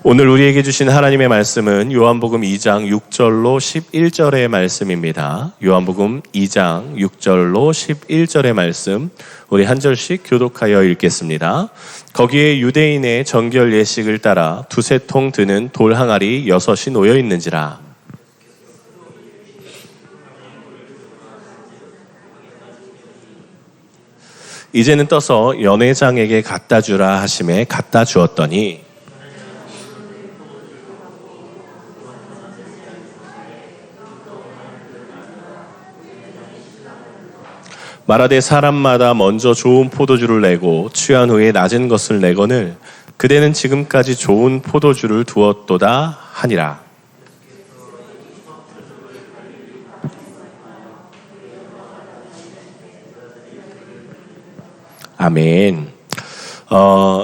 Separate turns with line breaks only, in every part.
오늘 우리에게 주신 하나님의 말씀은 요한복음 2장 6절로 11절의 말씀입니다. 요한복음 2장 6절로 11절의 말씀, 우리 한 절씩 교독하여 읽겠습니다. 거기에 유대인의 정결 예식을 따라 두세 통 드는 돌 항아리 6이 놓여 있는지라. 이제는 떠서 연회장에게 갖다 주라 하심에 갖다 주었더니 말하되 사람마다 먼저 좋은 포도주를 내고 취한 후에 낮은 것을 내거늘 그대는 지금까지 좋은 포도주를 두었도다 하니라. 아멘.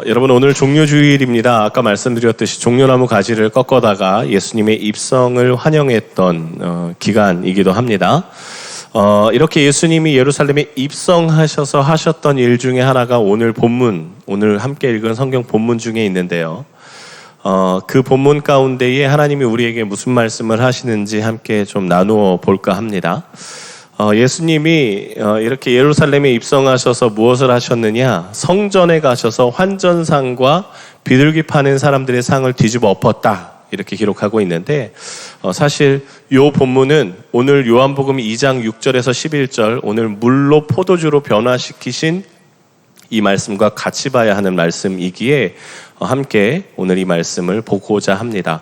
여러분, 오늘 종려주일입니다. 아까 말씀드렸듯이 종려나무 가지를 꺾어다가 예수님의 입성을 환영했던 기간이기도 합니다. 이렇게 예수님이 예루살렘에 입성하셔서 하셨던 일 중에 하나가 오늘 본문, 오늘 함께 읽은 성경 본문 중에 있는데요. 그 본문 가운데에 하나님이 우리에게 무슨 말씀을 하시는지 함께 좀 나누어 볼까 합니다. 예수님이 이렇게 예루살렘에 입성하셔서 무엇을 하셨느냐? 성전에 가셔서 환전상과 비둘기 파는 사람들의 상을 뒤집어 엎었다. 이렇게 기록하고 있는데 사실 이 본문은 오늘 요한복음 2장 6절에서 11절 오늘 물로 포도주로 변화시키신 이 말씀과 같이 봐야 하는 말씀이기에 함께 오늘 이 말씀을 보고자 합니다.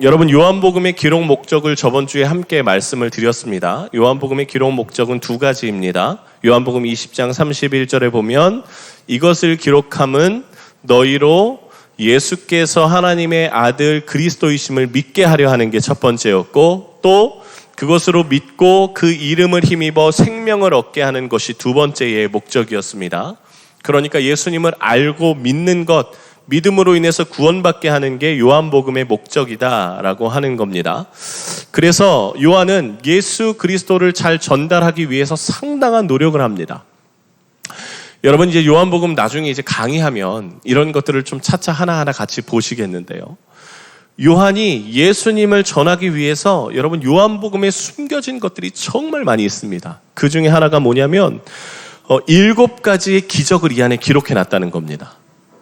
여러분, 요한복음의 기록 목적을 저번 주에 함께 말씀을 드렸습니다. 요한복음의 기록 목적은 두 가지입니다. 요한복음 20장 31절에 보면 이것을 기록함은 너희로 예수께서 하나님의 아들 그리스도이심을 믿게 하려 하는 게 첫 번째였고, 또 그것으로 믿고 그 이름을 힘입어 생명을 얻게 하는 것이 두 번째의 목적이었습니다. 그러니까 예수님을 알고 믿는 것, 믿음으로 인해서 구원받게 하는 게 요한복음의 목적이다라고 하는 겁니다. 그래서 요한은 예수 그리스도를 잘 전달하기 위해서 상당한 노력을 합니다. 여러분, 이제 요한복음 나중에 이제 강의하면 이런 것들을 좀 차차 하나하나 같이 보시겠는데요. 요한이 예수님을 전하기 위해서 여러분 요한복음에 숨겨진 것들이 정말 많이 있습니다. 그 중에 하나가 뭐냐면 7가지의 기적을 이 안에 기록해 놨다는 겁니다.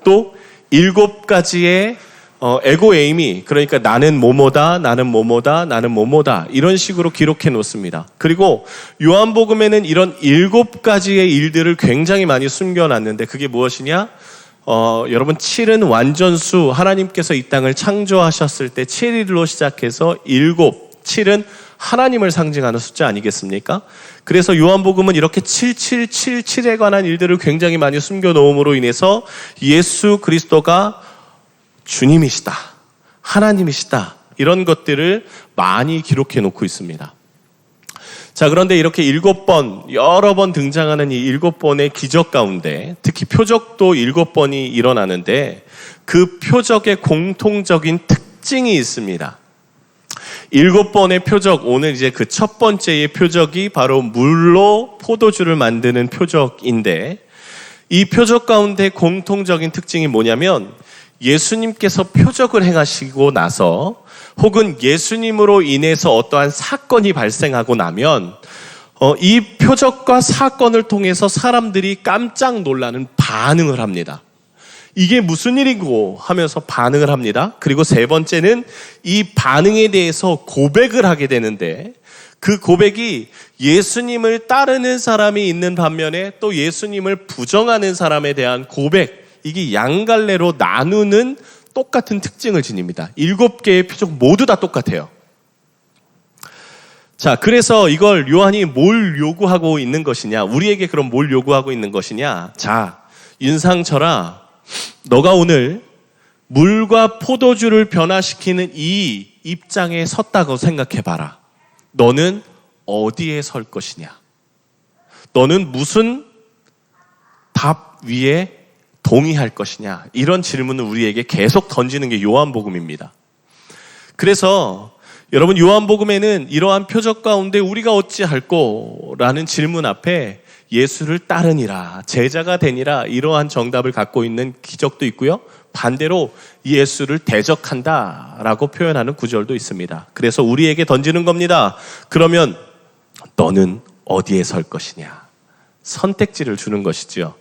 또 7가지의 에고에이미, 그러니까 나는 뭐뭐다, 나는 뭐뭐다, 나는 뭐뭐다 이런 식으로 기록해 놓습니다. 그리고 요한복음에는 이런 7가지의 일들을 굉장히 많이 숨겨놨는데 그게 무엇이냐? 여러분 7은 완전수, 하나님께서 이 땅을 창조하셨을 때 7일로 시작해서 7은 하나님을 상징하는 숫자 아니겠습니까? 그래서 요한복음은 이렇게 777에 관한 일들을 굉장히 많이 숨겨놓음으로 인해서 예수 그리스도가 주님이시다, 하나님이시다 이런 것들을 많이 기록해 놓고 있습니다. 자, 그런데 이렇게 7번, 여러 번 등장하는 이 7번의 기적 가운데 특히 표적도 7번이 일어나는데 그 표적의 공통적인 특징이 있습니다. 7번의 표적, 오늘 이제 그 첫 번째의 표적이 바로 물로 포도주를 만드는 표적인데 이 표적 가운데 공통적인 특징이 뭐냐면 예수님께서 표적을 행하시고 나서 혹은 예수님으로 인해서 어떠한 사건이 발생하고 나면 이 표적과 사건을 통해서 사람들이 깜짝 놀라는 반응을 합니다. 이게 무슨 일이고 하면서 반응을 합니다. 그리고 세 번째는 이 반응에 대해서 고백을 하게 되는데 그 고백이 예수님을 따르는 사람이 있는 반면에 또 예수님을 부정하는 사람에 대한 고백, 이게 양갈래로 나누는 똑같은 특징을 지닙니다. 7개의 표적 모두 다 똑같아요. 자, 그래서 이걸 요한이 뭘 요구하고 있는 것이냐? 우리에게 그럼 뭘 요구하고 있는 것이냐? 자, 윤상철아, 너가 오늘 물과 포도주를 변화시키는 이 입장에 섰다고 생각해봐라. 너는 어디에 설 것이냐? 너는 무슨 답 위에 동의할 것이냐? 이런 질문을 우리에게 계속 던지는 게 요한복음입니다. 그래서 여러분 요한복음에는 이러한 표적 가운데 우리가 어찌할꼬? 라는 질문 앞에 예수를 따르니라, 제자가 되니라 이러한 정답을 갖고 있는 기적도 있고요. 반대로 예수를 대적한다라고 표현하는 구절도 있습니다. 그래서 우리에게 던지는 겁니다. 그러면 너는 어디에 설 것이냐? 선택지를 주는 것이지요.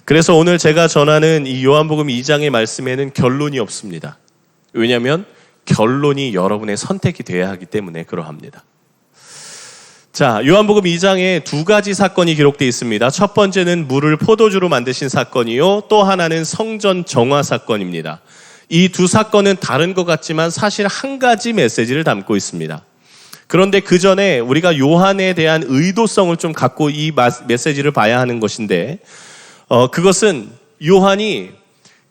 그래서 오늘 제가 전하는 이 요한복음 2장의 말씀에는 결론이 없습니다. 왜냐하면 결론이 여러분의 선택이 되어야 하기 때문에 그러합니다. 자, 요한복음 2장에 두 가지 사건이 기록되어 있습니다. 첫 번째는 물을 포도주로 만드신 사건이요, 또 하나는 성전 정화 사건입니다. 이 두 사건은 다른 것 같지만 사실 한 가지 메시지를 담고 있습니다. 그런데 그 전에 우리가 요한에 대한 의도성을 좀 갖고 이 메시지를 봐야 하는 것인데, 그것은 요한이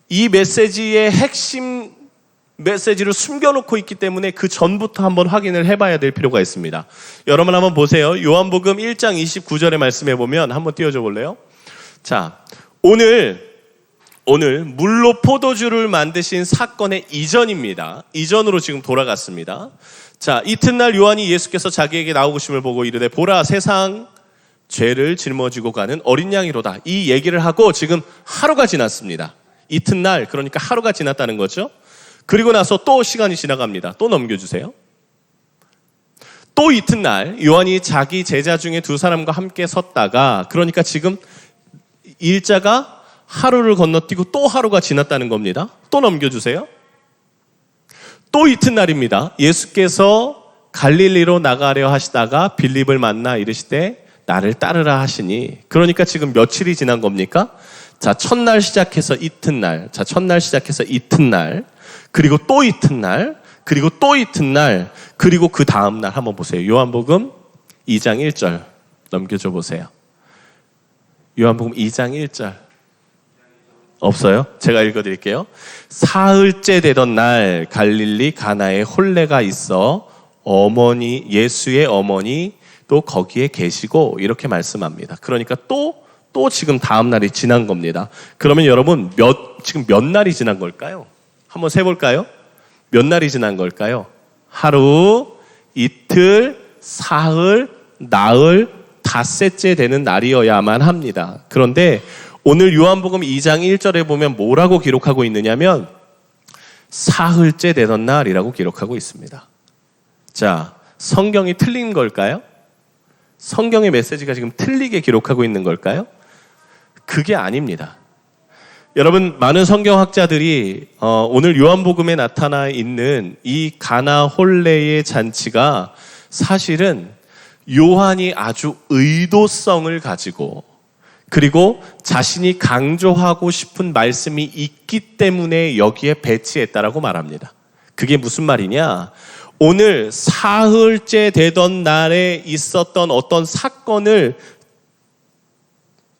이 메시지의 핵심 메시지를 숨겨놓고 있기 때문에 그 전부터 한번 확인을 해봐야 될 필요가 있습니다. 여러분 한번 보세요. 요한복음 1장 29절의 말씀에 보면 한번 띄워줘 볼래요? 자, 오늘 물로 포도주를 만드신 사건의 이전입니다. 이전으로 지금 돌아갔습니다. 자, 이튿날 요한이 예수께서 자기에게 나오심을 보고 이르되 보라, 세상 죄를 짊어지고 가는 어린 양이로다. 이 얘기를 하고 지금 하루가 지났습니다. 이튿날, 그러니까 하루가 지났다는 거죠. 그리고 나서 또 시간이 지나갑니다. 또 넘겨주세요. 또 이튿날 요한이 자기 제자 중에 두 사람과 함께 섰다가, 그러니까 지금 일자가 하루를 건너뛰고 또 하루가 지났다는 겁니다. 또 넘겨주세요. 또 이튿날입니다. 예수께서 갈릴리로 나가려 하시다가 빌립을 만나 이르시되 나를 따르라 하시니, 그러니까 지금 며칠이 지난 겁니까? 자, 첫날 시작해서 이튿날, 자, 첫날 시작해서 이튿날, 그리고 또 이튿날, 그리고 또 이튿날, 그리고 그 다음날 한번 보세요. 요한복음 2장 1절 넘겨줘 보세요. 요한복음 2장 1절 없어요? 제가 읽어드릴게요. 사흘째 되던 날 갈릴리 가나에 혼례가 있어 예수의 어머니 또 거기에 계시고, 이렇게 말씀합니다. 그러니까 또 지금 다음 날이 지난 겁니다. 그러면 여러분 지금 몇 날이 지난 걸까요? 한번 세볼까요? 몇 날이 지난 걸까요? 하루, 이틀, 사흘, 나흘, 닷새째 되는 날이어야만 합니다. 그런데 오늘 요한복음 2장 1절에 보면 뭐라고 기록하고 있느냐면 사흘째 되던 날이라고 기록하고 있습니다. 자, 성경이 틀린 걸까요? 성경의 메시지가 지금 틀리게 기록하고 있는 걸까요? 그게 아닙니다. 여러분, 많은 성경학자들이 오늘 요한복음에 나타나 있는 이 가나 혼례의 잔치가 사실은 요한이 아주 의도성을 가지고, 그리고 자신이 강조하고 싶은 말씀이 있기 때문에 여기에 배치했다라고 말합니다. 그게 무슨 말이냐? 오늘 사흘째 되던 날에 있었던 어떤 사건을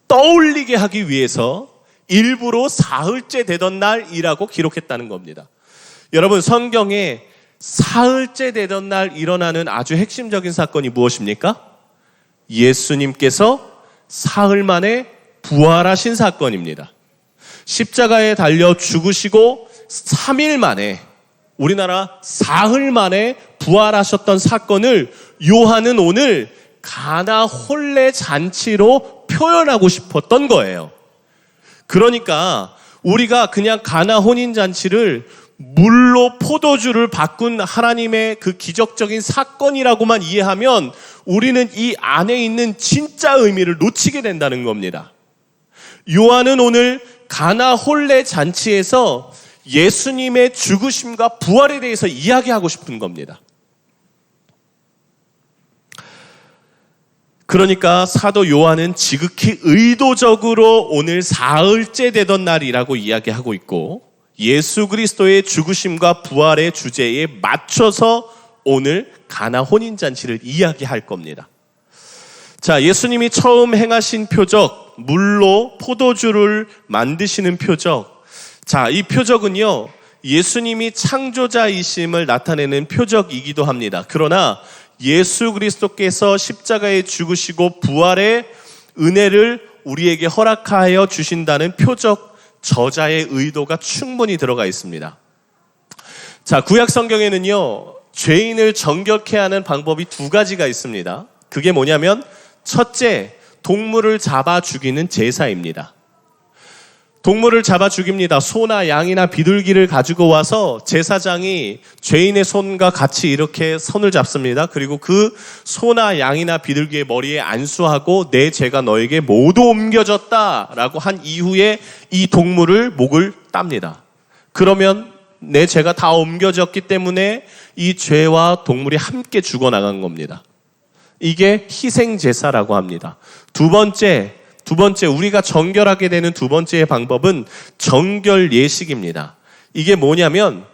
떠올리게 하기 위해서 일부러 사흘째 되던 날이라고 기록했다는 겁니다. 여러분, 성경에 사흘째 되던 날 일어나는 아주 핵심적인 사건이 무엇입니까? 예수님께서 사흘 만에 부활하신 사건입니다. 십자가에 달려 죽으시고 3일 만에, 우리나라 사흘 만에 부활하셨던 사건을 요한은 오늘 가나 혼례 잔치로 표현하고 싶었던 거예요. 그러니까 우리가 그냥 가나 혼인 잔치를 물로 포도주를 바꾼 하나님의 그 기적적인 사건이라고만 이해하면 우리는 이 안에 있는 진짜 의미를 놓치게 된다는 겁니다. 요한은 오늘 가나 혼례 잔치에서 예수님의 죽으심과 부활에 대해서 이야기하고 싶은 겁니다. 그러니까 사도 요한은 지극히 의도적으로 오늘 사흘째 되던 날이라고 이야기하고 있고, 예수 그리스도의 죽으심과 부활의 주제에 맞춰서 오늘 가나 혼인잔치를 이야기할 겁니다. 자, 예수님이 처음 행하신 표적, 물로 포도주를 만드시는 표적. 자, 이 표적은요, 예수님이 창조자이심을 나타내는 표적이기도 합니다. 그러나 예수 그리스도께서 십자가에 죽으시고 부활의 은혜를 우리에게 허락하여 주신다는 표적 저자의 의도가 충분히 들어가 있습니다. 자, 구약 성경에는요, 죄인을 정결케 하는 방법이 두 가지가 있습니다. 그게 뭐냐면, 첫째, 동물을 잡아 죽이는 제사입니다. 동물을 잡아 죽입니다. 소나 양이나 비둘기를 가지고 와서 제사장이 죄인의 손과 같이 이렇게 손을 잡습니다. 그리고 그 소나 양이나 비둘기의 머리에 안수하고 내 죄가 너에게 모두 옮겨졌다라고 한 이후에 이 동물을 목을 땁니다. 그러면 내 죄가 다 옮겨졌기 때문에 이 죄와 동물이 함께 죽어나간 겁니다. 이게 희생제사라고 합니다. 두 번째 우리가 정결하게 되는 두 번째의 방법은 정결 예식입니다. 이게 뭐냐면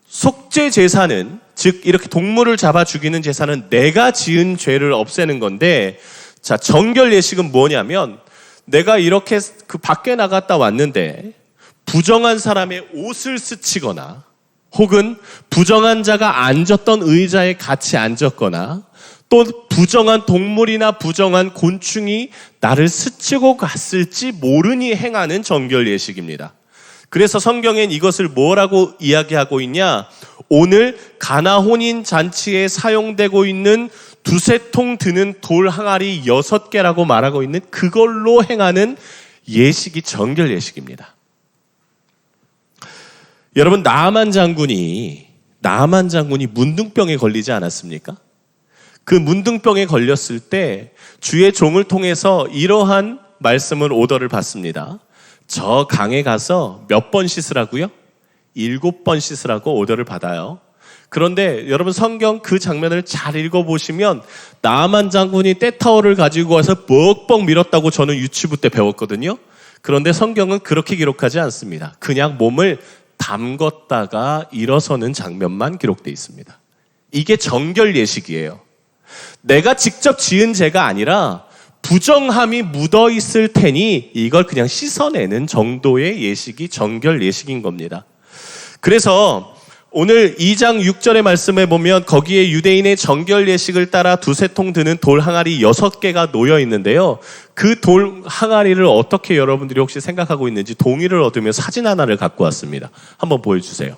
속죄 제사는, 즉 이렇게 동물을 잡아 죽이는 제사는 내가 지은 죄를 없애는 건데, 자, 정결 예식은 뭐냐면 내가 이렇게 그 밖에 나갔다 왔는데 부정한 사람의 옷을 스치거나 혹은 부정한 자가 앉았던 의자에 같이 앉았거나 또 부정한 동물이나 부정한 곤충이 나를 스치고 갔을지 모르니 행하는 정결 예식입니다. 그래서 성경엔 이것을 뭐라고 이야기하고 있냐? 오늘 가나 혼인 잔치에 사용되고 있는 두세 통 드는 돌 항아리 6개라고 말하고 있는 그걸로 행하는 예식이 정결 예식입니다. 여러분, 나아만 장군이 문둥병에 걸리지 않았습니까? 그 문둥병에 걸렸을 때 주의 종을 통해서 이러한 말씀을 오더를 받습니다. 저 강에 가서 몇 번 씻으라고요? 7번 씻으라고 오더를 받아요. 그런데 여러분, 성경 그 장면을 잘 읽어보시면 나아만 장군이 때타올을 가지고 와서 뻑뻑 밀었다고 저는 유치부 때 배웠거든요. 그런데 성경은 그렇게 기록하지 않습니다. 그냥 몸을 담궜다가 일어서는 장면만 기록되어 있습니다. 이게 정결 예식이에요. 내가 직접 지은 죄가 아니라 부정함이 묻어 있을 테니 이걸 그냥 씻어내는 정도의 예식이 정결 예식인 겁니다. 그래서 오늘 2장 6절의 말씀에 보면 거기에 유대인의 정결 예식을 따라 두세 통 드는 돌 항아리 6개가 놓여 있는데요. 그 돌 항아리를 어떻게 여러분들이 혹시 생각하고 있는지 동의를 얻으며 사진 하나를 갖고 왔습니다. 한번 보여주세요.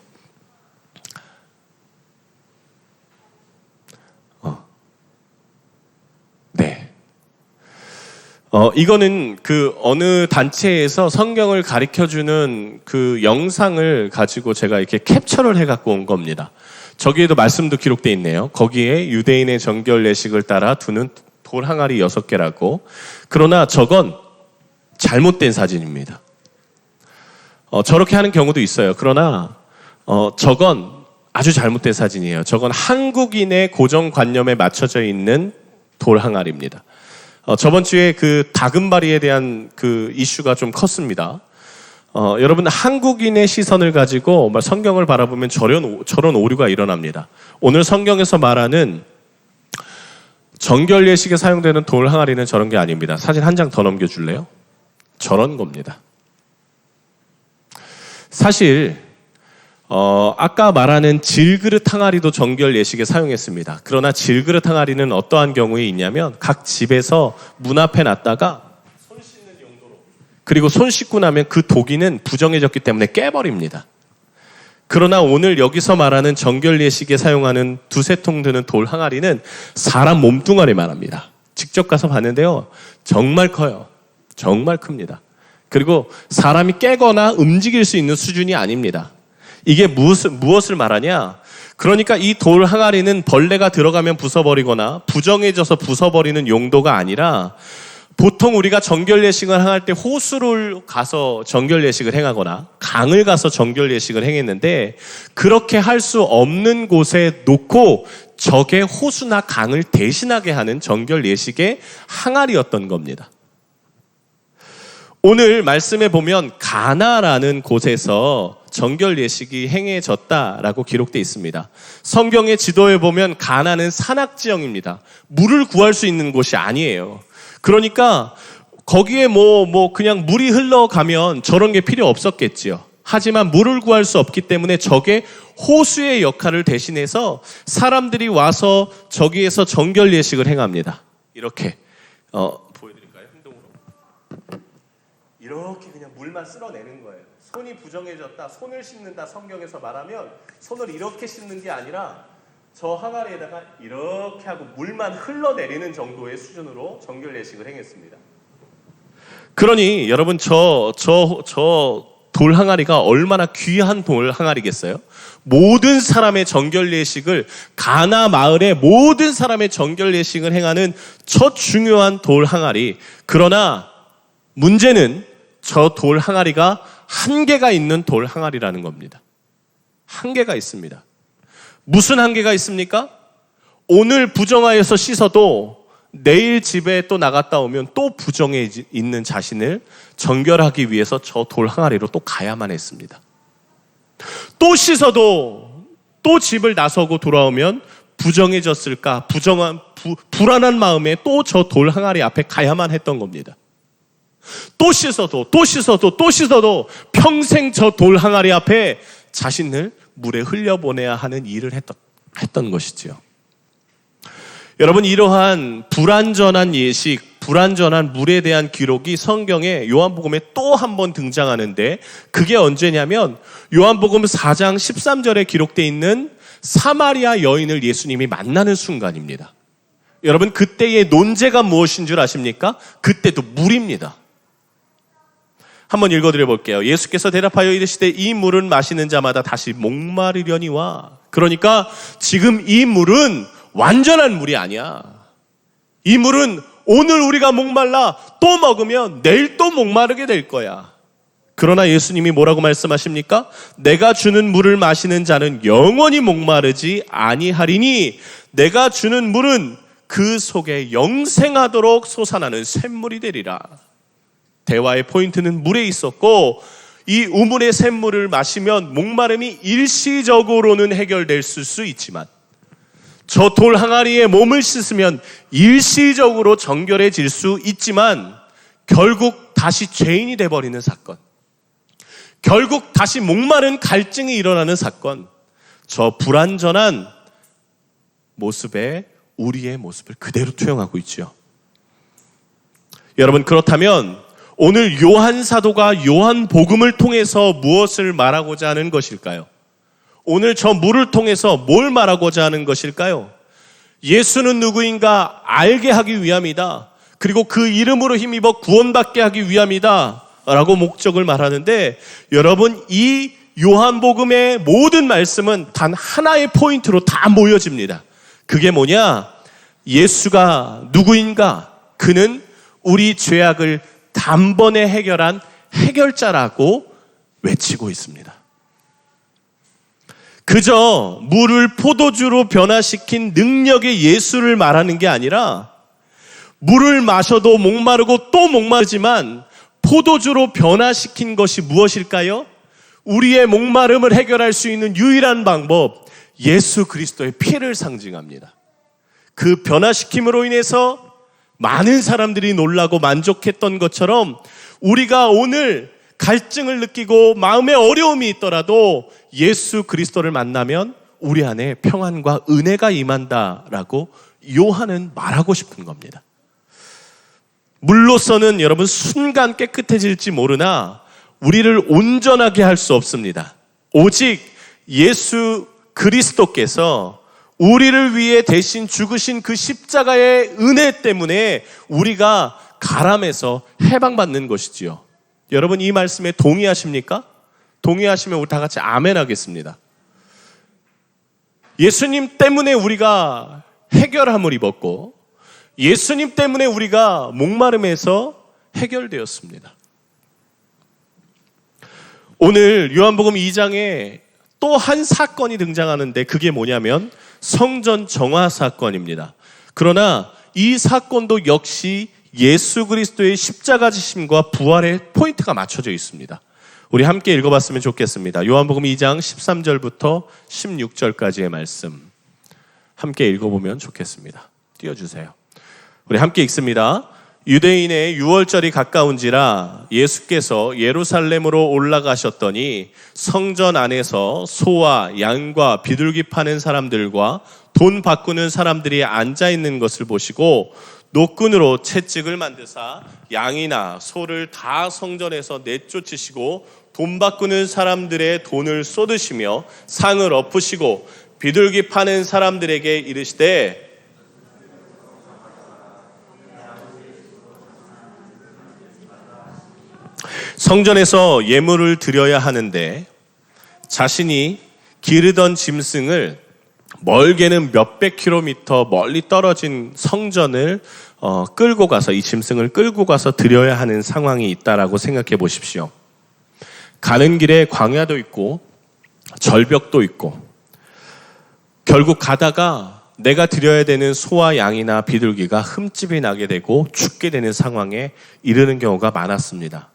네. 이거는 그 어느 단체에서 성경을 가르쳐주는 그 영상을 가지고 제가 이렇게 캡처를 해갖고 온 겁니다. 저기에도 말씀도 기록되어 있네요. 거기에 유대인의 정결 예식을 따라 두는 돌 항아리 6개라고. 그러나 저건 잘못된 사진입니다. 저렇게 하는 경우도 있어요. 그러나 저건 아주 잘못된 사진이에요. 저건 한국인의 고정관념에 맞춰져 있는 돌 항아리입니다. 저번 주에 그 다금바리에 대한 그 이슈가 좀 컸습니다. 여러분, 한국인의 시선을 가지고 성경을 바라보면 저런 오류가 일어납니다. 오늘 성경에서 말하는 정결 예식에 사용되는 돌 항아리는 저런 게 아닙니다. 사진 한 장 더 넘겨줄래요? 저런 겁니다. 사실 아까 말하는 질그릇 항아리도 정결 예식에 사용했습니다. 그러나 질그릇 항아리는 어떠한 경우에 있냐면 각 집에서 문 앞에 놨다가 손 씻는 용도로, 그리고 손 씻고 나면 그 도기는 부정해졌기 때문에 깨버립니다. 그러나 오늘 여기서 말하는 정결 예식에 사용하는 두세 통 드는 돌 항아리는 사람 몸뚱아리 말합니다. 직접 가서 봤는데요, 정말 커요. 정말 큽니다. 그리고 사람이 깨거나 움직일 수 있는 수준이 아닙니다. 이게 무엇을 말하냐? 그러니까 이 돌 항아리는 벌레가 들어가면 부숴버리거나 부정해져서 부숴버리는 용도가 아니라, 보통 우리가 정결 예식을 행할 때 호수를 가서 정결 예식을 행하거나 강을 가서 정결 예식을 행했는데, 그렇게 할 수 없는 곳에 놓고 저게 호수나 강을 대신하게 하는 정결 예식의 항아리였던 겁니다. 오늘 말씀에 보면 가나라는 곳에서 정결 예식이 행해졌다라고 기록되어 있습니다. 성경의 지도에 보면 가나는 산악지형입니다. 물을 구할 수 있는 곳이 아니에요. 그러니까 거기에 그냥 물이 흘러가면 저런 게 필요 없었겠지요. 하지만 물을 구할 수 없기 때문에 저게 호수의 역할을 대신해서 사람들이 와서 저기에서 정결 예식을 행합니다. 이렇게 보여드릴까요? 행동으로. 이렇게 그냥 물만 쓸어내는 거예요. 손이 부정해졌다, 손을 씻는다 성경에서 말하면 손을 이렇게 씻는 게 아니라 저 항아리에다가 이렇게 하고 물만 흘러내리는 정도의 수준으로 정결 예식을 행했습니다. 그러니 여러분 저 돌 항아리가 얼마나 귀한 돌 항아리겠어요? 모든 사람의 정결 예식을, 가나 마을의 모든 사람의 정결 예식을 행하는 첫 중요한 돌 항아리. 그러나 문제는 저 돌 항아리가 한계가 있는 돌 항아리라는 겁니다. 한계가 있습니다. 무슨 한계가 있습니까? 오늘 부정하여서 씻어도 내일 집에 또 나갔다 오면 또 부정해 있는 자신을 정결하기 위해서 저 돌 항아리로 또 가야만 했습니다. 또 씻어도 또 집을 나서고 돌아오면 부정해졌을까? 불안한 마음에 또 저 돌 항아리 앞에 가야만 했던 겁니다. 또 씻어도 평생 저 돌 항아리 앞에 자신을 물에 흘려보내야 하는 일을 했던 것이지요. 여러분, 이러한 불완전한 예식, 불완전한 물에 대한 기록이 성경에 요한복음에 또 한 번 등장하는데, 그게 언제냐면 요한복음 4장 13절에 기록되어 있는 사마리아 여인을 예수님이 만나는 순간입니다. 여러분, 그때의 논제가 무엇인 줄 아십니까? 그때도 물입니다. 한번 읽어드려 볼게요. 예수께서 대답하여 이르시되 이 물은 마시는 자마다 다시 목마르려니와. 그러니까 지금 이 물은 완전한 물이 아니야. 이 물은 오늘 우리가 목말라 또 먹으면 내일 또 목마르게 될 거야. 그러나 예수님이 뭐라고 말씀하십니까? 내가 주는 물을 마시는 자는 영원히 목마르지 아니하리니 내가 주는 물은 그 속에 영생하도록 솟아나는 샘물이 되리라. 대화의 포인트는 물에 있었고, 이 우물의 샘물을 마시면 목마름이 일시적으로는 해결될 수 있지만 저 돌 항아리에 몸을 씻으면 일시적으로 정결해질 수 있지만 결국 다시 죄인이 돼버리는 사건, 결국 다시 목마른 갈증이 일어나는 사건, 저 불완전한 모습에 우리의 모습을 그대로 투영하고 있죠. 여러분, 그렇다면 오늘 요한 사도가 요한복음을 통해서 무엇을 말하고자 하는 것일까요? 오늘 저 물을 통해서 뭘 말하고자 하는 것일까요? 예수는 누구인가 알게 하기 위함이다. 그리고 그 이름으로 힘입어 구원받게 하기 위함이다 라고 목적을 말하는데, 여러분, 이 요한복음의 모든 말씀은 단 하나의 포인트로 다 모여집니다. 그게 뭐냐? 예수가 누구인가? 그는 우리 죄악을 단번에 해결한 해결자라고 외치고 있습니다. 그저 물을 포도주로 변화시킨 능력의 예수를 말하는 게 아니라, 물을 마셔도 목마르고 또 목마르지만 포도주로 변화시킨 것이 무엇일까요? 우리의 목마름을 해결할 수 있는 유일한 방법, 예수 그리스도의 피를 상징합니다. 그 변화시킴으로 인해서 많은 사람들이 놀라고 만족했던 것처럼 우리가 오늘 갈증을 느끼고 마음에 어려움이 있더라도 예수 그리스도를 만나면 우리 안에 평안과 은혜가 임한다라고 요한은 말하고 싶은 겁니다. 물로서는 여러분 순간 깨끗해질지 모르나 우리를 온전하게 할 수 없습니다. 오직 예수 그리스도께서 우리를 위해 대신 죽으신 그 십자가의 은혜 때문에 우리가 가람에서 해방받는 것이지요. 여러분, 이 말씀에 동의하십니까? 동의하시면 우리 다 같이 아멘 하겠습니다. 예수님 때문에 우리가 해결함을 입었고, 예수님 때문에 우리가 목마름에서 해결되었습니다. 오늘 요한복음 2장에 또 한 사건이 등장하는데, 그게 뭐냐면 성전 정화 사건입니다. 그러나 이 사건도 역시 예수 그리스도의 십자가 지심과 부활의 포인트가 맞춰져 있습니다. 우리 함께 읽어봤으면 좋겠습니다. 요한복음 2장 13절부터 16절까지의 말씀 함께 읽어보면 좋겠습니다. 띄워주세요. 우리 함께 읽습니다. 유대인의 유월절이 가까운지라 예수께서 예루살렘으로 올라가셨더니 성전 안에서 소와 양과 비둘기 파는 사람들과 돈 바꾸는 사람들이 앉아있는 것을 보시고 노끈으로 채찍을 만드사 양이나 소를 다 성전에서 내쫓으시고 돈 바꾸는 사람들의 돈을 쏟으시며 상을 엎으시고 비둘기 파는 사람들에게 이르시되 성전에서 예물을 드려야 하는데 자신이 기르던 짐승을 멀게는 몇백 킬로미터 멀리 떨어진 성전을 끌고 가서 이 짐승을 끌고 가서 드려야 하는 상황이 있다라고 생각해 보십시오. 가는 길에 광야도 있고 절벽도 있고 결국 가다가 내가 드려야 되는 소와 양이나 비둘기가 흠집이 나게 되고 죽게 되는 상황에 이르는 경우가 많았습니다.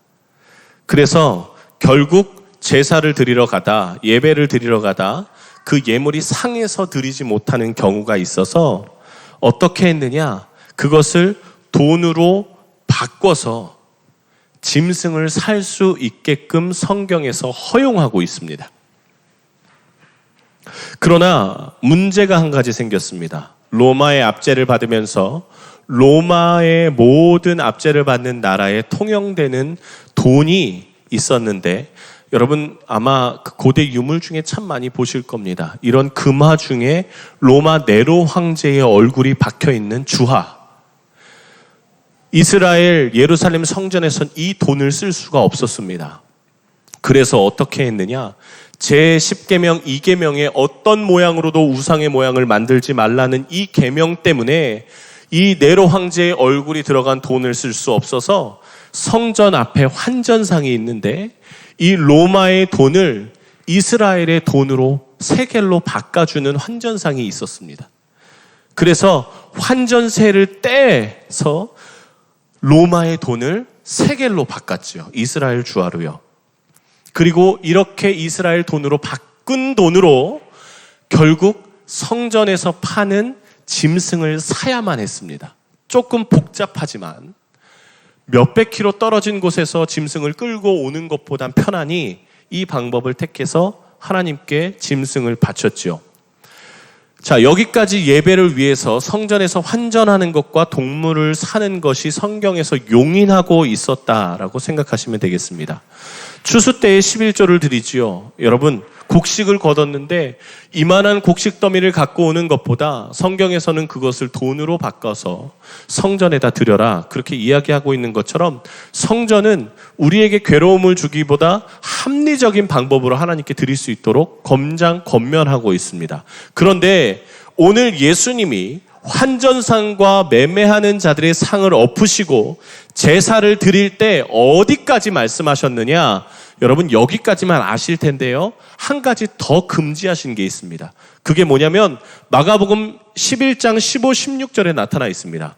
그래서 결국 제사를 드리러 가다, 예배를 드리러 가다 그 예물이 상해서 드리지 못하는 경우가 있어서 어떻게 했느냐? 그것을 돈으로 바꿔서 짐승을 살 수 있게끔 성경에서 허용하고 있습니다. 그러나 문제가 한 가지 생겼습니다. 로마의 압제를 받으면서 로마의 모든 압제를 받는 나라에 통용되는 돈이 있었는데 여러분 아마 고대 유물 중에 참 많이 보실 겁니다. 이런 금화 중에 로마 네로 황제의 얼굴이 박혀있는 주화. 이스라엘 예루살렘 성전에선 이 돈을 쓸 수가 없었습니다. 그래서 어떻게 했느냐? 제10계명 2계명에 어떤 모양으로도 우상의 모양을 만들지 말라는 이 계명 때문에 이 네로 황제의 얼굴이 들어간 돈을 쓸 수 없어서 성전 앞에 환전상이 있는데 이 로마의 돈을 이스라엘의 돈으로 세겔로 바꿔주는 환전상이 있었습니다. 그래서 환전세를 떼서 로마의 돈을 세겔로 바꿨죠. 이스라엘 주화로요. 그리고 이렇게 이스라엘 돈으로 바꾼 돈으로 결국 성전에서 파는 짐승을 사야만 했습니다. 조금 복잡하지만 몇백 킬로 떨어진 곳에서 짐승을 끌고 오는 것보단 편하니 이 방법을 택해서 하나님께 짐승을 바쳤죠. 자, 여기까지 예배를 위해서 성전에서 환전하는 것과 동물을 사는 것이 성경에서 용인하고 있었다라고 생각하시면 되겠습니다. 추수 때에 11조를 드리지요. 여러분, 곡식을 거뒀는데 이만한 곡식 더미를 갖고 오는 것보다 성경에서는 그것을 돈으로 바꿔서 성전에다 드려라 그렇게 이야기하고 있는 것처럼 성전은 우리에게 괴로움을 주기보다 합리적인 방법으로 하나님께 드릴 수 있도록 권면하고 있습니다. 그런데 오늘 예수님이 환전상과 매매하는 자들의 상을 엎으시고 제사를 드릴 때 어디까지 말씀하셨느냐? 여러분 여기까지만 아실 텐데요. 한 가지 더 금지하신 게 있습니다. 그게 뭐냐면 마가복음 11장 15, 16절에 나타나 있습니다.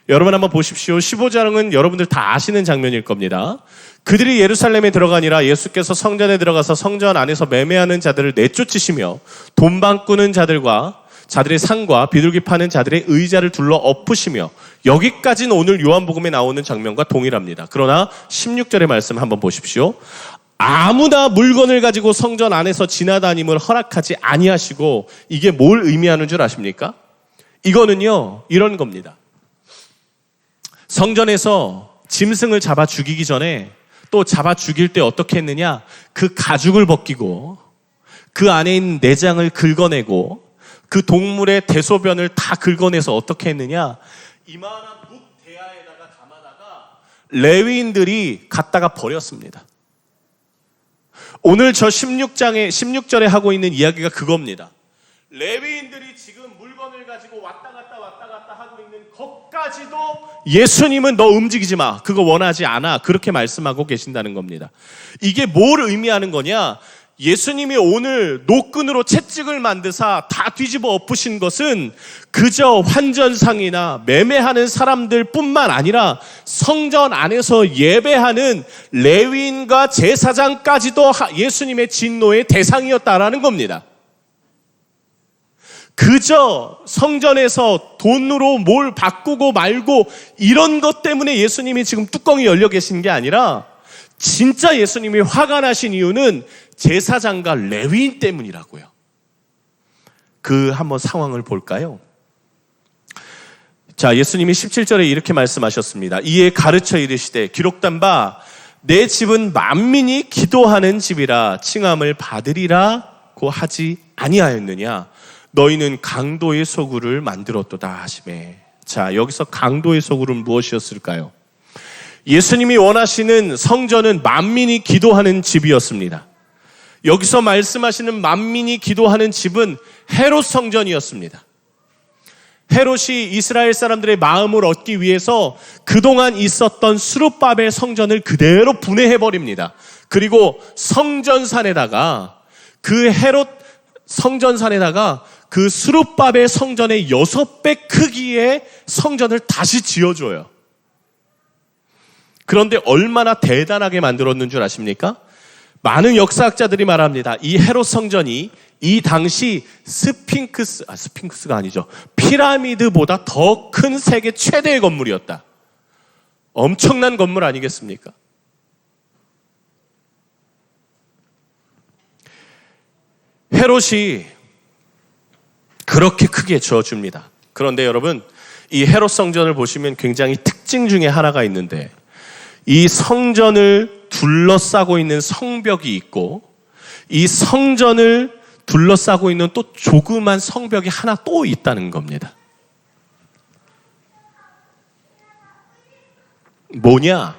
여러분 한번 보십시오. 15장은 여러분들 다 아시는 장면일 겁니다. 그들이 예루살렘에 들어가니라 예수께서 성전에 들어가서 성전 안에서 매매하는 자들을 내쫓으시며 돈 바꾸는 자들과 자들의 상과 비둘기 파는 자들의 의자를 둘러 엎으시며 여기까지는 오늘 요한복음에 나오는 장면과 동일합니다. 그러나 16절의 말씀 한번 보십시오. 아무나 물건을 가지고 성전 안에서 지나다님을 허락하지 아니하시고 이게 뭘 의미하는 줄 아십니까? 이거는요 이런 겁니다. 성전에서 짐승을 잡아 죽이기 전에 또 잡아 죽일 때 어떻게 했느냐? 그 가죽을 벗기고 그 안에 있는 내장을 긁어내고 그 동물의 대소변을 다 긁어내서 어떻게 했느냐? 이만한 묵 대야에다가 담아다가 레위인들이 갖다가 버렸습니다. 오늘 저 16절에 하고 있는 이야기가 그겁니다. 레위인들이 지금 물건을 가지고 왔다 갔다 하고 있는 것까지도 예수님은 너 움직이지 마. 그거 원하지 않아. 그렇게 말씀하고 계신다는 겁니다. 이게 뭘 의미하는 거냐? 예수님이 오늘 노끈으로 채찍을 만드사 다 뒤집어 엎으신 것은 그저 환전상이나 매매하는 사람들 뿐만 아니라 성전 안에서 예배하는 레위인과 제사장까지도 예수님의 진노의 대상이었다라는 겁니다. 그저 성전에서 돈으로 뭘 바꾸고 말고 이런 것 때문에 예수님이 지금 뚜껑이 열려 계신 게 아니라 진짜 예수님이 화가 나신 이유는 제사장과 레위인 때문이라고요. 그 한번 상황을 볼까요? 자, 예수님이 17절에 이렇게 말씀하셨습니다. 이에 가르쳐 이르시되 기록된 바 내 집은 만민이 기도하는 집이라 칭함을 받으리라고 하지 아니하였느냐? 너희는 강도의 소굴을 만들었도다 하시매. 자, 여기서 강도의 소굴은 무엇이었을까요? 예수님이 원하시는 성전은 만민이 기도하는 집이었습니다. 여기서 말씀하시는 만민이 기도하는 집은 헤롯 성전이었습니다. 헤롯이 이스라엘 사람들의 마음을 얻기 위해서 그동안 있었던 스룹바벨 성전을 그대로 분해해버립니다. 그리고 성전산에다가 그 헤롯 성전산에다가 그 스룹바벨 성전의 6배 크기의 성전을 다시 지어줘요. 그런데 얼마나 대단하게 만들었는 줄 아십니까? 많은 역사학자들이 말합니다. 이 헤롯 성전이 이 당시 스핑크스가 아니죠. 피라미드보다 더 큰 세계 최대의 건물이었다. 엄청난 건물 아니겠습니까? 헤롯이 그렇게 크게 지어줍니다. 그런데 여러분, 이 헤롯 성전을 보시면 굉장히 특징 중에 하나가 있는데, 이 성전을 둘러싸고 있는 성벽이 있고, 이 성전을 둘러싸고 있는 또 조그만 성벽이 하나 또 있다는 겁니다. 뭐냐?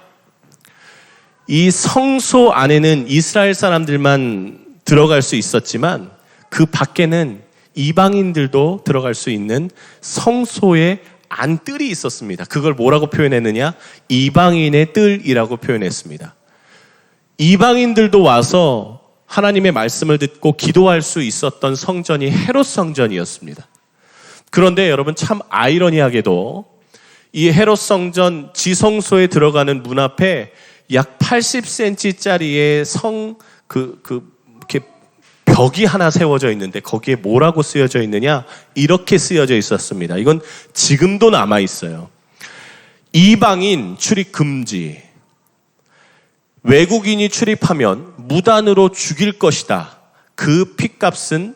이 성소 안에는 이스라엘 사람들만 들어갈 수 있었지만 그 밖에는 이방인들도 들어갈 수 있는 성소의 안뜰이 있었습니다. 그걸 뭐라고 표현했느냐? 이방인의 뜰이라고 표현했습니다. 이방인들도 와서 하나님의 말씀을 듣고 기도할 수 있었던 성전이 헤롯 성전이었습니다. 그런데 여러분, 참 아이러니하게도 이 헤롯 성전 지성소에 들어가는 문 앞에 약 80cm짜리의 이렇게 벽이 하나 세워져 있는데 거기에 뭐라고 쓰여져 있느냐? 이렇게 쓰여져 있었습니다. 이건 지금도 남아 있어요. 이방인 출입 금지. 외국인이 출입하면 무단으로 죽일 것이다. 그 핏값은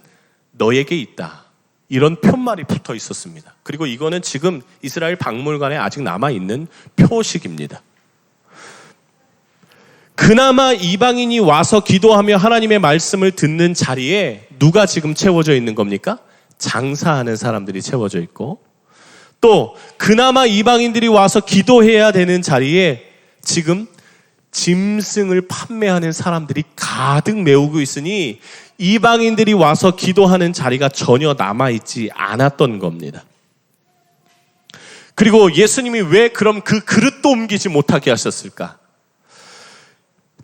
너에게 있다. 이런 표말이 붙어 있었습니다. 그리고 이거는 지금 이스라엘 박물관에 아직 남아있는 표식입니다. 그나마 이방인이 와서 기도하며 하나님의 말씀을 듣는 자리에 누가 지금 채워져 있는 겁니까? 장사하는 사람들이 채워져 있고, 또 그나마 이방인들이 와서 기도해야 되는 자리에 지금 짐승을 판매하는 사람들이 가득 메우고 있으니 이방인들이 와서 기도하는 자리가 전혀 남아있지 않았던 겁니다. 그리고 예수님이 왜 그럼 그 그릇도 옮기지 못하게 하셨을까?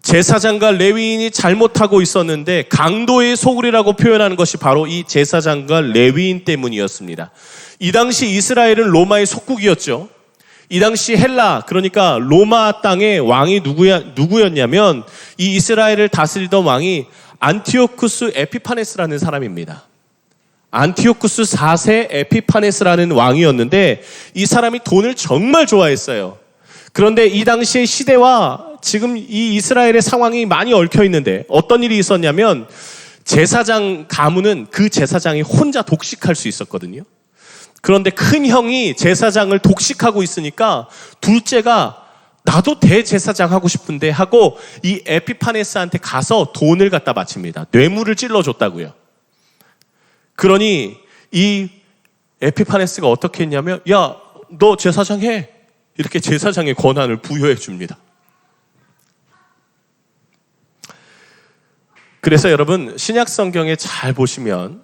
제사장과 레위인이 잘못하고 있었는데 강도의 소굴이라고 표현하는 것이 바로 이 제사장과 레위인 때문이었습니다. 이 당시 이스라엘은 로마의 속국이었죠. 이 당시 헬라, 그러니까 로마 땅의 왕이 누구였냐면 이 이스라엘을 다스리던 왕이 안티오쿠스 에피파네스라는 사람입니다. 안티오쿠스 4세 에피파네스라는 왕이었는데 이 사람이 돈을 정말 좋아했어요. 그런데 이 당시의 시대와 지금 이 이스라엘의 상황이 많이 얽혀 있는데 어떤 일이 있었냐면 제사장 가문은 그 제사장이 혼자 독식할 수 있었거든요. 그런데 큰 형이 제사장을 독식하고 있으니까 둘째가 나도 대제사장 하고 싶은데 하고 이 에피파네스한테 가서 돈을 갖다 바칩니다. 뇌물을 찔러줬다고요. 그러니 이 에피파네스가 어떻게 했냐면 야, 너 제사장 해. 이렇게 제사장의 권한을 부여해 줍니다. 그래서 여러분, 신약 성경에 잘 보시면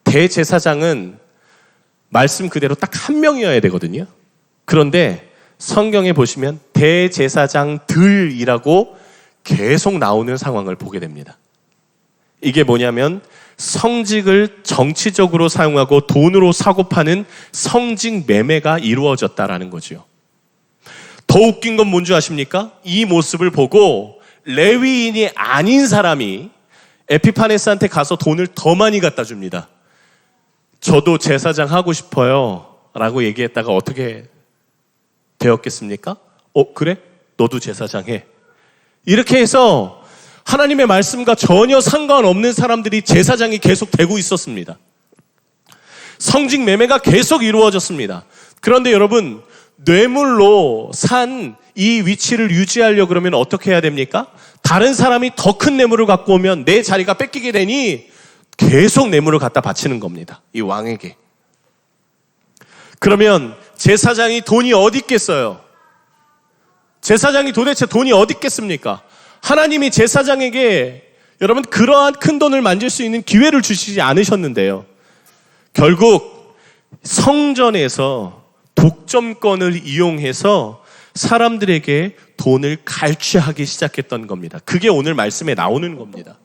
대제사장은 말씀 그대로 딱 한 명이어야 되거든요. 그런데 성경에 보시면 대제사장들이라고 계속 나오는 상황을 보게 됩니다. 이게 뭐냐면 성직을 정치적으로 사용하고 돈으로 사고 파는 성직 매매가 이루어졌다라는 거죠. 더 웃긴 건 뭔지 아십니까? 이 모습을 보고 레위인이 아닌 사람이 에피파네스한테 가서 돈을 더 많이 갖다 줍니다. 저도 제사장 하고 싶어요 라고 얘기했다가 어떻게 되었겠습니까? 그래? 너도 제사장 해. 이렇게 해서 하나님의 말씀과 전혀 상관없는 사람들이 제사장이 계속 되고 있었습니다. 성직 매매가 계속 이루어졌습니다. 그런데 여러분, 뇌물로 산 이 위치를 유지하려고 그러면 어떻게 해야 됩니까? 다른 사람이 더 큰 뇌물을 갖고 오면 내 자리가 뺏기게 되니 계속 뇌물을 갖다 바치는 겁니다. 이 왕에게. 그러면 제사장이 돈이 어디 있겠어요? 제사장이 도대체 돈이 어디 있겠습니까? 하나님이 제사장에게 여러분 그러한 큰 돈을 만질 수 있는 기회를 주시지 않으셨는데요. 결국 성전에서 독점권을 이용해서 사람들에게 돈을 갈취하기 시작했던 겁니다. 그게 오늘 말씀에 나오는 겁니다.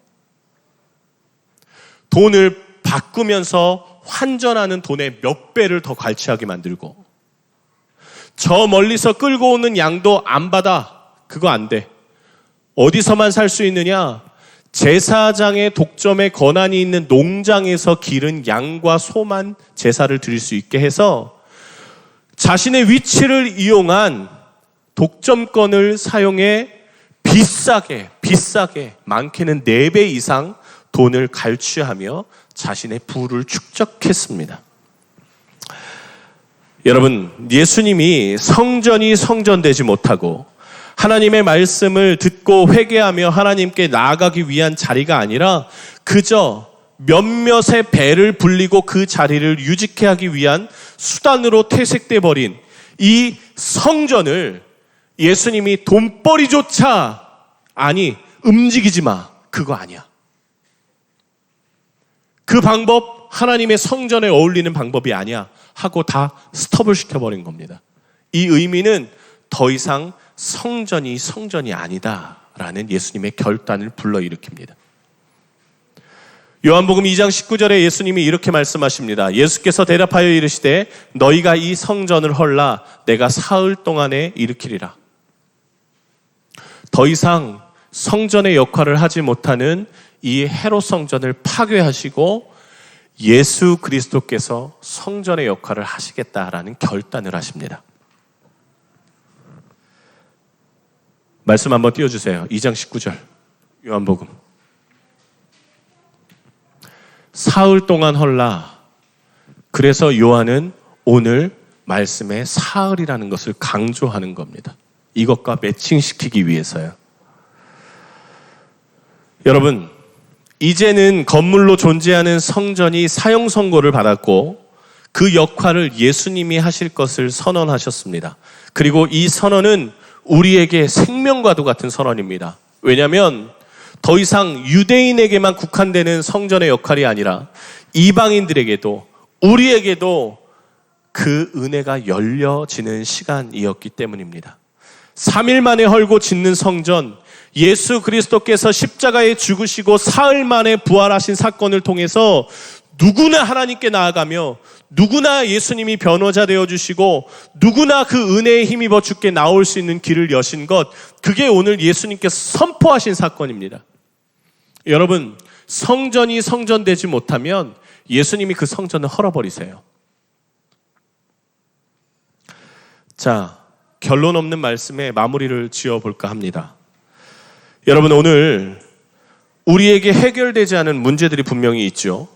돈을 바꾸면서 환전하는 돈의 몇 배를 더 갈취하게 만들고, 저 멀리서 끌고 오는 양도 안 받아. 그거 안 돼. 어디서만 살 수 있느냐? 제사장의 독점에 권한이 있는 농장에서 기른 양과 소만 제사를 드릴 수 있게 해서 자신의 위치를 이용한 독점권을 사용해 비싸게 많게는 4배 이상 돈을 갈취하며 자신의 부를 축적했습니다. 여러분, 예수님이 성전이 성전되지 못하고 하나님의 말씀을 듣고 회개하며 하나님께 나아가기 위한 자리가 아니라 그저 몇몇의 배를 불리고 그 자리를 유지케 하기 위한 수단으로 퇴색돼 버린 이 성전을 예수님이 돈벌이조차 아니 움직이지 마, 그거 아니야. 그 방법 하나님의 성전에 어울리는 방법이 아니야 하고 다 스톱을 시켜버린 겁니다. 이 의미는 더 이상 성전이 아니다라는 예수님의 결단을 불러일으킵니다. 요한복음 2장 19절에 예수님이 이렇게 말씀하십니다. 예수께서 대답하여 이르시되 너희가 이 성전을 헐라 내가 사흘 동안에 일으키리라. 더 이상 성전의 역할을 하지 못하는 이 헤롯 성전을 파괴하시고 예수 그리스도께서 성전의 역할을 하시겠다라는 결단을 하십니다. 말씀 한번 띄워주세요. 2장 19절 요한복음. 사흘 동안 헐라. 그래서 요한은 오늘 말씀에 사흘이라는 것을 강조하는 겁니다. 이것과 매칭시키기 위해서요. 여러분, 이제는 건물로 존재하는 성전이 사형 선고를 받았고 그 역할을 예수님이 하실 것을 선언하셨습니다. 그리고 이 선언은 우리에게 생명과도 같은 선언입니다. 왜냐하면 더 이상 유대인에게만 국한되는 성전의 역할이 아니라 이방인들에게도 우리에게도 그 은혜가 열려지는 시간이었기 때문입니다. 3일 만에 헐고 짓는 성전, 예수 그리스도께서 십자가에 죽으시고 사흘 만에 부활하신 사건을 통해서 누구나 하나님께 나아가며 누구나 예수님이 변호자 되어주시고 누구나 그 은혜에 힘입어 주께 나올 수 있는 길을 여신 것, 그게 오늘 예수님께서 선포하신 사건입니다. 여러분, 성전이 성전되지 못하면 예수님이 그 성전을 헐어버리세요. 자, 결론 없는 말씀에 마무리를 지어볼까 합니다. 여러분, 오늘 우리에게 해결되지 않은 문제들이 분명히 있죠.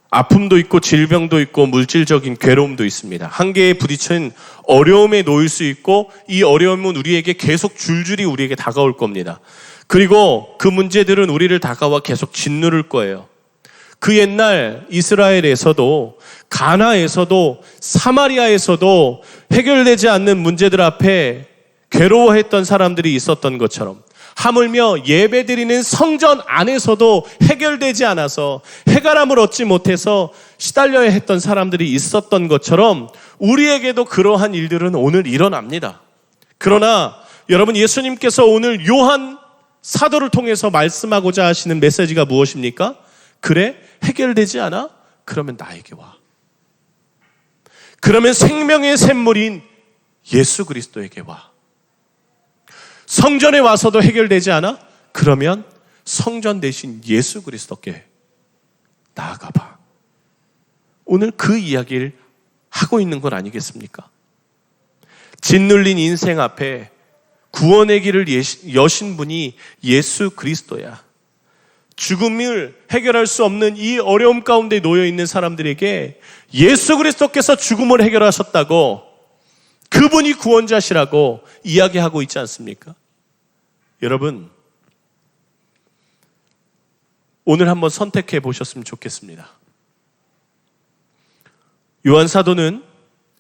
아픔도 있고 질병도 있고 물질적인 괴로움도 있습니다. 한계에 부딪힌 어려움에 놓일 수 있고 이 어려움은 우리에게 계속 줄줄이 우리에게 다가올 겁니다. 그리고 그 문제들은 우리를 다가와 계속 짓누를 거예요. 그 옛날 이스라엘에서도 가나에서도 사마리아에서도 해결되지 않는 문제들 앞에 괴로워했던 사람들이 있었던 것처럼 하물며 예배드리는 성전 안에서도 해결되지 않아서 해결함을 얻지 못해서 시달려야 했던 사람들이 있었던 것처럼 우리에게도 그러한 일들은 오늘 일어납니다. 그러나 여러분, 예수님께서 오늘 요한 사도를 통해서 말씀하고자 하시는 메시지가 무엇입니까? 그래? 해결되지 않아? 그러면 나에게 와. 그러면 생명의 샘물인 예수 그리스도에게 와. 성전에 와서도 해결되지 않아? 그러면 성전 대신 예수 그리스도께 나아가 봐. 오늘 그 이야기를 하고 있는 건 아니겠습니까? 짓눌린 인생 앞에 구원의 길을 여신 분이 예수 그리스도야. 죽음을 해결할 수 없는 이 어려움 가운데 놓여 있는 사람들에게 예수 그리스도께서 죽음을 해결하셨다고, 그분이 구원자시라고 이야기하고 있지 않습니까? 여러분, 오늘 한번 선택해 보셨으면 좋겠습니다. 요한 사도는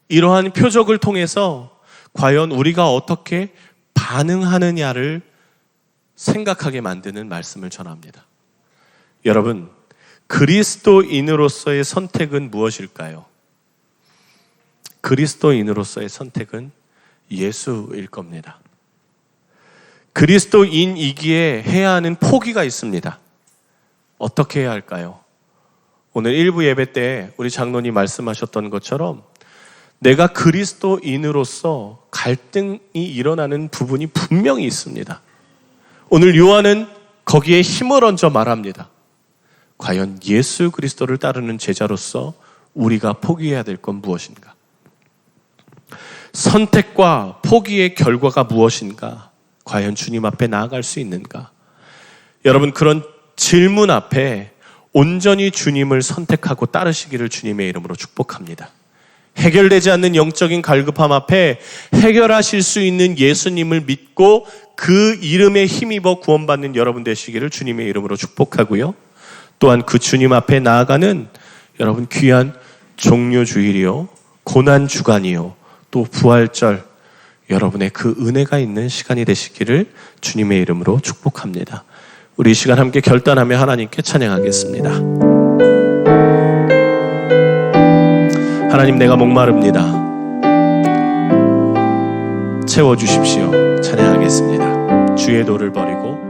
이러한 표적을 통해서 과연 우리가 어떻게 가능하느냐를 생각하게 만드는 말씀을 전합니다. 여러분, 그리스도인으로서의 선택은 무엇일까요? 그리스도인으로서의 선택은 예수일 겁니다. 그리스도인이기에 해야 하는 포기가 있습니다. 어떻게 해야 할까요? 오늘 일부 예배 때 우리 장로님 말씀하셨던 것처럼 내가 그리스도인으로서 갈등이 일어나는 부분이 분명히 있습니다. 오늘 요한은 거기에 힘을 얹어 말합니다. 과연 예수 그리스도를 따르는 제자로서 우리가 포기해야 될 건 무엇인가? 선택과 포기의 결과가 무엇인가? 과연 주님 앞에 나아갈 수 있는가? 여러분, 그런 질문 앞에 온전히 주님을 선택하고 따르시기를 주님의 이름으로 축복합니다. 해결되지 않는 영적인 갈급함 앞에 해결하실 수 있는 예수님을 믿고 그 이름에 힘입어 구원받는 여러분 되시기를 주님의 이름으로 축복하고요. 또한 그 주님 앞에 나아가는 여러분 귀한 종료주일이요, 고난주간이요, 또 부활절, 여러분의 그 은혜가 있는 시간이 되시기를 주님의 이름으로 축복합니다. 우리 이 시간 함께 결단하며 하나님께 찬양하겠습니다. 하나님, 내가 목마릅니다. 채워주십시오. 찬양하겠습니다. 주의 도를 버리고